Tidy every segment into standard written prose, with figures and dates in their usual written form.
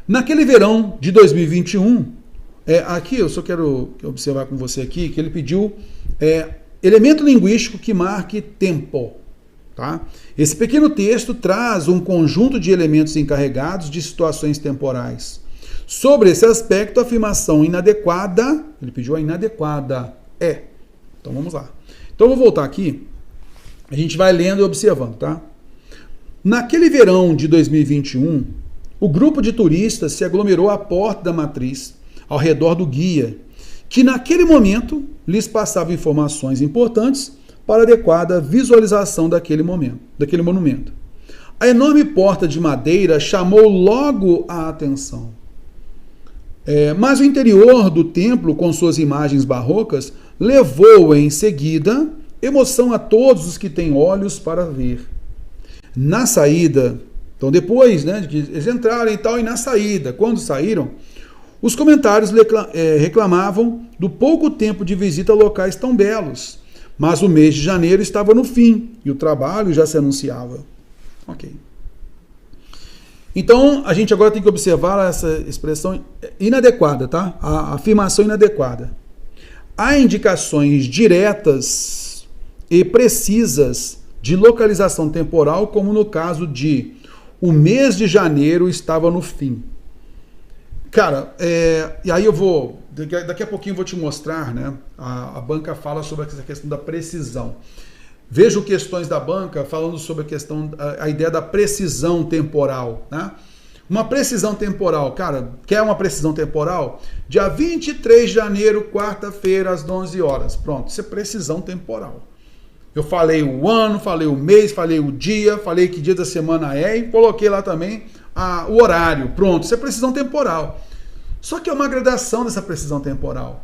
Naquele verão de 2021, aqui eu só quero observar com você aqui que ele pediu elemento linguístico que marque tempo. Tá? Esse pequeno texto traz um conjunto de elementos encarregados de situações temporais. Sobre esse aspecto, a afirmação inadequada, ele pediu a inadequada, é. Então vamos lá. Então eu vou voltar aqui, a gente vai lendo e observando, tá? Naquele verão de 2021, o grupo de turistas se aglomerou à porta da matriz, ao redor do guia, que naquele momento lhes passava informações importantes para a adequada visualização daquele monumento. A enorme porta de madeira chamou logo a atenção. Mas o interior do templo, com suas imagens barrocas, levou em seguida emoção a todos os que têm olhos para ver. Na saída, então depois de que eles entraram e tal, e na saída, quando saíram, os comentários reclamavam do pouco tempo de visita a locais tão belos, mas o mês de janeiro estava no fim e o trabalho já se anunciava. Ok. Então, a gente agora tem que observar essa expressão inadequada, tá? A afirmação inadequada. Há indicações diretas e precisas de localização temporal, como no caso de o mês de janeiro estava no fim. Cara, e aí daqui a pouquinho eu vou te mostrar, né? A banca fala sobre essa questão da precisão. Vejo questões da banca falando sobre a ideia da precisão temporal, né? Uma precisão temporal, cara, quer uma precisão temporal? Dia 23 de janeiro, quarta-feira, às 11 horas. Pronto, isso é precisão temporal. Eu falei o ano, falei o mês, falei o dia, falei que dia da semana é e coloquei lá também o horário. Pronto, isso é precisão temporal. Só que é uma gradação dessa precisão temporal.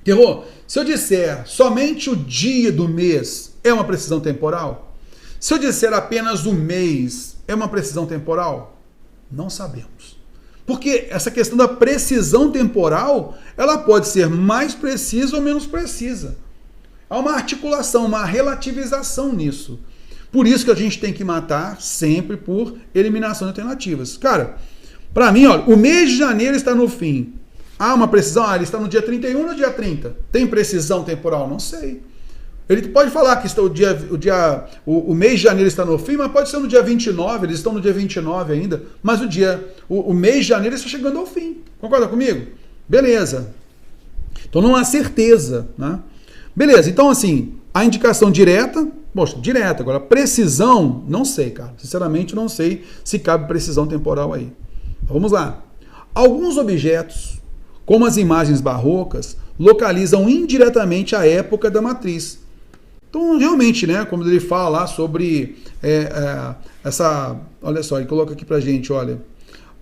Errou? Se eu disser somente o dia do mês é uma precisão temporal? Se eu disser apenas o mês é uma precisão temporal? Não sabemos. Porque essa questão da precisão temporal, ela pode ser mais precisa ou menos precisa. Há uma articulação, uma relativização nisso. Por isso que a gente tem que matar sempre por eliminação de alternativas. Cara, para mim, olha, o mês de janeiro está no fim. Há uma precisão? Ele está no dia 31 ou no dia 30? Tem precisão temporal? Não sei. Ele pode falar que o mês de janeiro está no fim, mas pode ser no dia 29, eles estão no dia 29 ainda, mas o mês de janeiro está chegando ao fim. Concorda comigo? Beleza. Então não há certeza, né? Beleza, então assim, a indicação direta, poxa, direta. Agora, precisão, não sei, cara. Sinceramente, não sei se cabe precisão temporal aí. Vamos lá. Alguns objetos, como as imagens barrocas, localizam indiretamente a época da matriz. Então, realmente, né, como ele fala lá sobre olha só, ele coloca aqui pra gente, olha.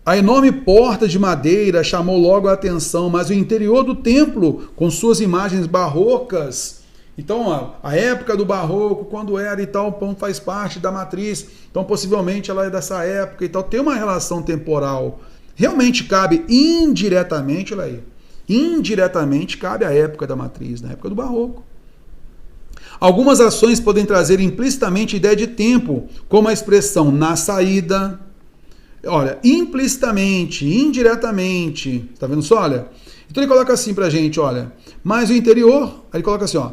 A enorme porta de madeira chamou logo a atenção, mas o interior do templo, com suas imagens barrocas. Então, ó, a época do barroco, quando era e tal, faz parte da matriz. Então, possivelmente, ela é dessa época e tal. Tem uma relação temporal. Realmente cabe indiretamente, olha aí. Indiretamente cabe a época da matriz, na época do barroco. Algumas ações podem trazer implicitamente ideia de tempo, como a expressão na saída. Olha, implicitamente, indiretamente, tá vendo só? Olha, então ele coloca assim pra gente, olha, mas o interior, ele coloca assim, ó,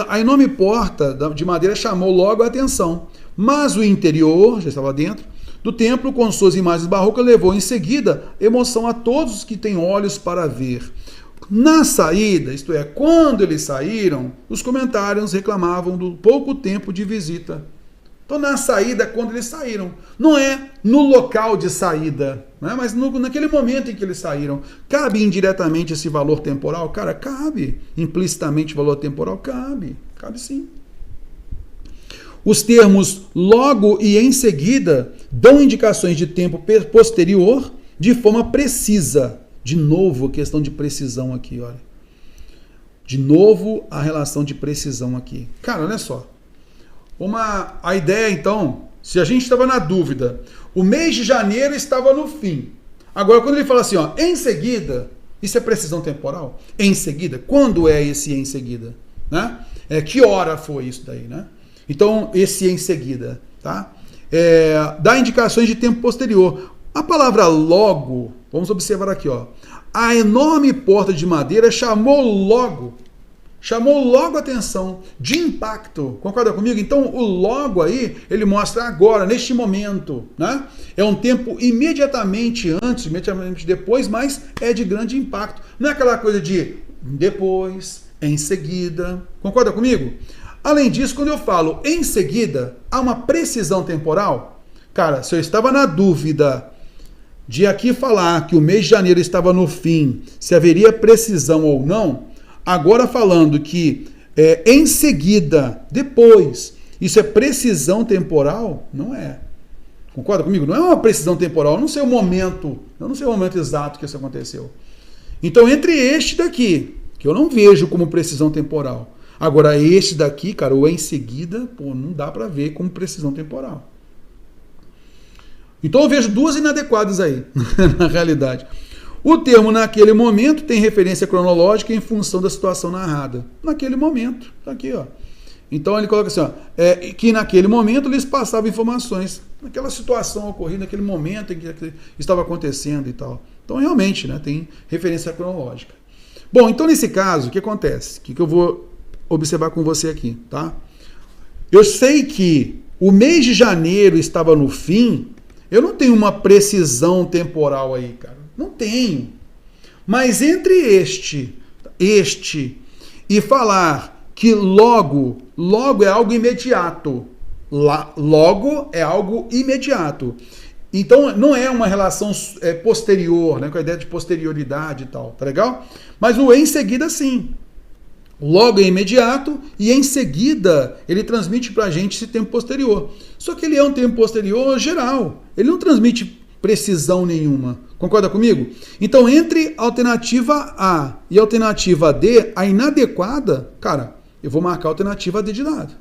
a enorme porta de madeira chamou logo a atenção, mas o interior, já estava dentro, do templo com suas imagens barrocas levou em seguida emoção a todos que têm olhos para ver. Na saída, isto é, quando eles saíram, os comentários reclamavam do pouco tempo de visita. Então, na saída, quando eles saíram. Não é no local de saída, né? Mas naquele momento em que eles saíram. Cabe indiretamente esse valor temporal? Cara, cabe. Implicitamente valor temporal? Cabe. Cabe sim. Os termos logo e em seguida dão indicações de tempo posterior de forma precisa. De novo, a questão de precisão aqui, olha. De novo, a relação de precisão aqui. Cara, olha só. A ideia, então, se a gente estava na dúvida, o mês de janeiro estava no fim. Agora, quando ele fala assim, ó, em seguida, isso é precisão temporal? Em seguida? Quando é esse em seguida? Né? Que hora foi isso daí, né? Então, esse em seguida, tá? Dá indicações de tempo posterior. A palavra logo, Vamos observar aqui, ó. A enorme porta de madeira chamou logo a atenção, de impacto. Concorda comigo? Então, o logo aí, ele mostra agora, neste momento, né? É um tempo imediatamente antes, imediatamente depois, mas é de grande impacto. Não é aquela coisa de depois, em seguida. Concorda comigo? Além disso, quando eu falo em seguida, há uma precisão temporal. Cara, se eu estava na dúvida de aqui falar que o mês de janeiro estava no fim, se haveria precisão ou não, agora falando que em seguida, depois, isso é precisão temporal? Não é. Concorda comigo? Não é uma precisão temporal, eu não sei o momento exato que isso aconteceu. Então, entre este daqui, que eu não vejo como precisão temporal, agora este daqui, cara, o em seguida, pô, não dá para ver como precisão temporal. Então eu vejo duas inadequadas aí, na realidade. O termo naquele momento tem referência cronológica em função da situação narrada. Naquele momento, tá aqui, ó. Então ele coloca assim, ó, que naquele momento lhes passava informações, naquela situação ocorrida, naquele momento em que estava acontecendo e tal. Então realmente, né, tem referência cronológica. Bom, então nesse caso, o que acontece? O que eu vou observar com você aqui, tá? Eu sei que o mês de janeiro estava no fim, eu não tenho uma precisão temporal aí, cara. Não tenho. Mas entre este e falar que logo é algo imediato. Logo é algo imediato. Então não é uma relação posterior, né, com a ideia de posterioridade e tal, tá legal? Mas o em seguida sim. Logo é imediato e em seguida ele transmite pra gente esse tempo posterior. Só que ele é um tempo posterior geral. Ele não transmite precisão nenhuma. Concorda comigo? Então, entre a alternativa A e a alternativa D, a inadequada, cara, eu vou marcar a alternativa D de lado.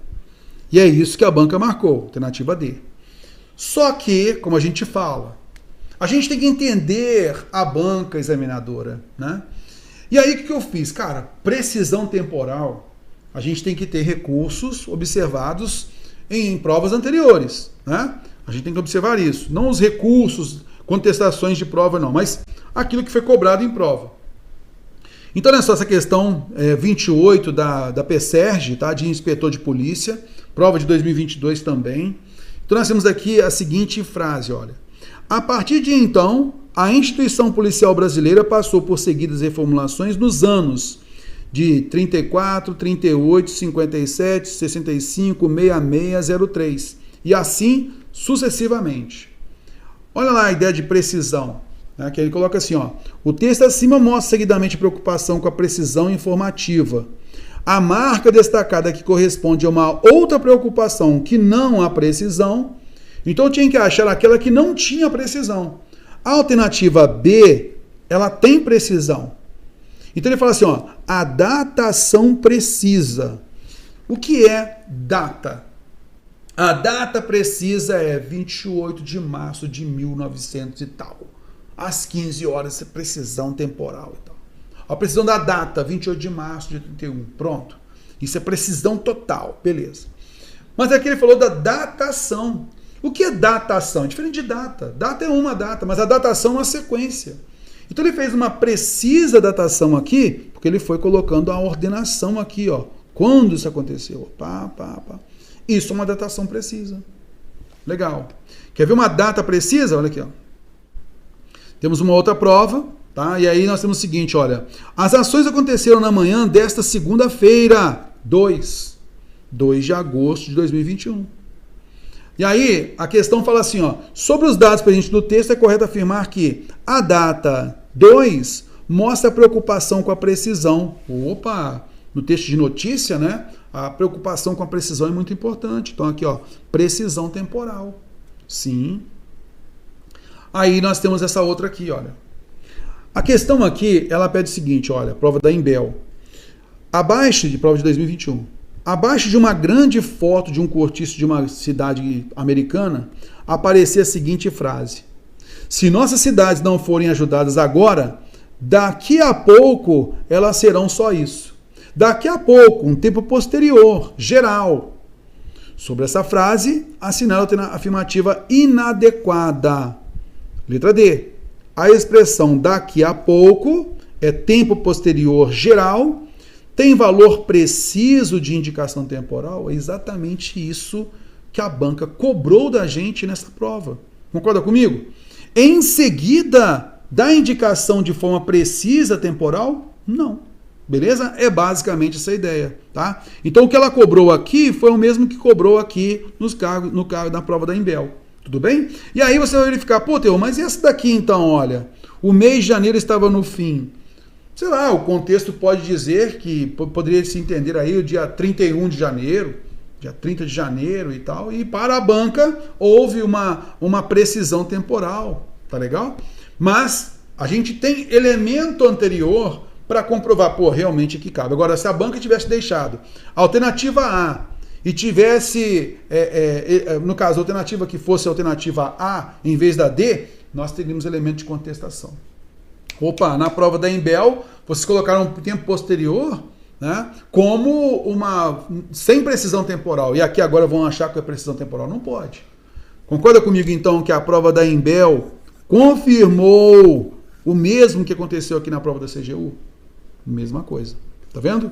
E é isso que a banca marcou, alternativa D. Só que, como a gente fala, a gente tem que entender a banca examinadora, né? E aí, o que eu fiz? Cara, precisão temporal, a gente tem que ter recursos observados em provas anteriores, né? A gente tem que observar isso. Não os recursos, contestações de prova, não, mas aquilo que foi cobrado em prova. Então, olha só essa questão 28 da PSERG, tá? De inspetor de polícia, prova de 2022 também. Então, nós temos aqui a seguinte frase, olha. A partir de então, a instituição policial brasileira passou por seguidas reformulações nos anos de 34, 38, 57, 65, 66, 03. E assim sucessivamente. Olha lá a ideia de precisão, né, que ele coloca assim, ó, o texto acima mostra seguidamente preocupação com a precisão informativa. A marca destacada que corresponde a uma outra preocupação que não a precisão, então tinha que achar aquela que não tinha precisão. A alternativa B, ela tem precisão. Então ele fala assim, ó, a datação precisa. O que é data? A data precisa é 28 de março de 1900 e tal. Às 15 horas, precisão temporal e tal. A precisão da data, 28 de março de 31. Pronto. Isso é precisão total. Beleza. Mas aqui ele falou da datação. O que é datação? É diferente de data. Data é uma data, mas a datação é uma sequência. Então ele fez uma precisa datação aqui, porque ele foi colocando a ordenação aqui, ó. Quando isso aconteceu? Pá. Isso é uma datação precisa. Legal. Quer ver uma data precisa? Olha aqui, ó. Temos uma outra prova, tá? E aí nós temos o seguinte, olha. As ações aconteceram na manhã desta segunda-feira, 2 de agosto de 2021. E aí a questão fala assim, ó. Sobre os dados presentes do texto, é correto afirmar que a data 2 mostra a preocupação com a precisão. Opa! No texto de notícia, né? A preocupação com a precisão é muito importante. Então aqui, ó, precisão temporal. Sim. Aí nós temos essa outra aqui, olha. A questão aqui, ela pede o seguinte, olha, prova da Imbel. Abaixo de prova de 2021. Abaixo de uma grande foto de um cortiço de uma cidade americana, aparecia a seguinte frase. Se nossas cidades não forem ajudadas agora, daqui a pouco elas serão só isso. Daqui a pouco, um tempo posterior, geral. Sobre essa frase, assinala a afirmativa inadequada. Letra D. a expressão daqui a pouco é tempo posterior geral, tem valor preciso de indicação temporal, é exatamente isso que a banca cobrou da gente nessa prova. Concorda comigo? Em seguida, dá indicação de forma precisa temporal? Não. Beleza? É basicamente essa ideia, tá? Então o que ela cobrou aqui foi o mesmo que cobrou aqui no cargo da prova da Imbel. Tudo bem? E aí você vai verificar, pô, Teo, mas esse daqui então, olha, o mês de janeiro estava no fim. Sei lá, o contexto pode dizer que poderia se entender aí o dia 31 de janeiro, dia 30 de janeiro e tal, e para a banca houve uma precisão temporal, tá legal? Mas a gente tem elemento anterior para comprovar, pô, realmente que cabe. Agora, se a banca tivesse deixado a alternativa A e tivesse, no caso, a alternativa que fosse a alternativa A em vez da D, nós teríamos elemento de contestação. Opa, na prova da Imbel, vocês colocaram um tempo posterior, né, como sem precisão temporal. E aqui agora vão achar que é precisão temporal. Não pode. Concorda comigo, então, que a prova da Imbel confirmou o mesmo que aconteceu aqui na prova da CGU? Mesma coisa. Tá vendo?